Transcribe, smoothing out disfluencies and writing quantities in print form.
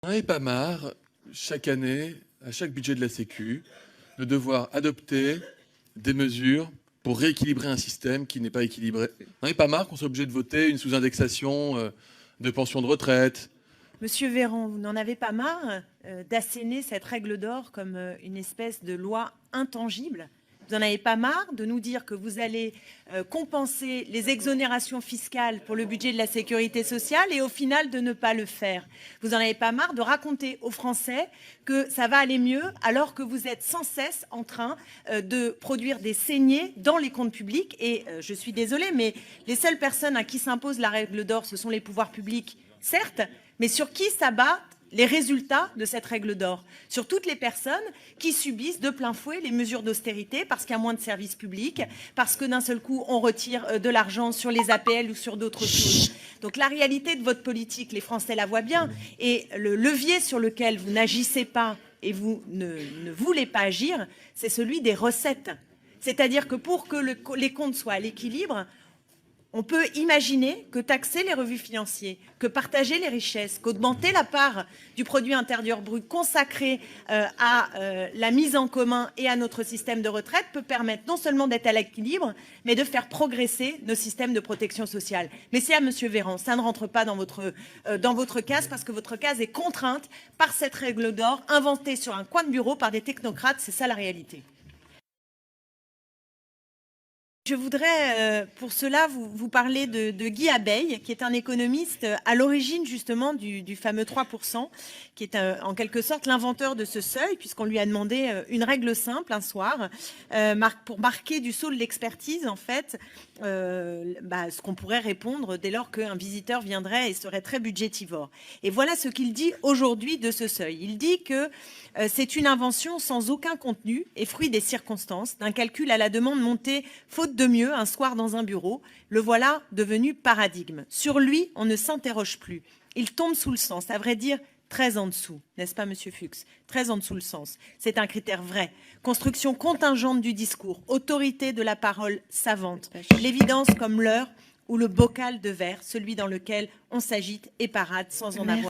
On n'avait pas marre, chaque année, à chaque budget de la Sécu, de devoir adopter des mesures pour rééquilibrer un système qui n'est pas équilibré. On n'avait pas marre qu'on soit obligé de voter une sous-indexation de pensions de retraite. Monsieur Véran, vous n'en avez pas marre d'asséner cette règle d'or comme une espèce de loi intangible? Vous n'en avez pas marre de nous dire que vous allez compenser les exonérations fiscales pour le budget de la sécurité sociale et au final de ne pas le faire? Vous n'en avez pas marre de raconter aux Français que ça va aller mieux alors que vous êtes sans cesse en train de produire des saignées dans les comptes publics? Et je suis désolée, mais les seules personnes à qui s'impose la règle d'or, ce sont les pouvoirs publics, certes, mais sur qui s'abattent les résultats de cette règle d'or? Sur toutes les personnes qui subissent de plein fouet les mesures d'austérité parce qu'il y a moins de services publics, parce que d'un seul coup, on retire de l'argent sur les APL ou sur d'autres choses. Donc la réalité de votre politique, les Français la voient bien. Et le levier sur lequel vous n'agissez pas et vous ne voulez pas agir, c'est celui des recettes. C'est-à-dire que pour que les comptes soient à l'équilibre, on peut imaginer que taxer les revenus financiers, que partager les richesses, qu'augmenter la part du produit intérieur brut consacré à la mise en commun et à notre système de retraite peut permettre non seulement d'être à l'équilibre, mais de faire progresser nos systèmes de protection sociale. Mais c'est à Monsieur Véran, ça ne rentre pas dans votre case parce que votre case est contrainte par cette règle d'or inventée sur un coin de bureau par des technocrates, c'est ça la réalité. Je voudrais, pour cela, vous parler de Guy Abeille, qui est un économiste à l'origine justement du fameux 3%, qui est en quelque sorte l'inventeur de ce seuil, puisqu'on lui a demandé une règle simple un soir, pour marquer du sceau de l'expertise, en fait, ce qu'on pourrait répondre dès lors qu'un visiteur viendrait et serait très budgétivore. Et voilà ce qu'il dit aujourd'hui de ce seuil. Il dit que c'est une invention sans aucun contenu et fruit des circonstances, d'un calcul à la demande monté faute de mieux un soir dans un bureau. Le voilà devenu paradigme. Sur lui, on ne s'interroge plus. Il tombe sous le sens, à vrai dire, très en dessous, n'est-ce pas, Monsieur Fuchs? Très en dessous le sens. C'est un critère vrai. Construction contingente du discours, autorité de la parole savante, l'évidence comme l'heure ou le bocal de verre, celui dans lequel on s'agite et parade sans en avoir.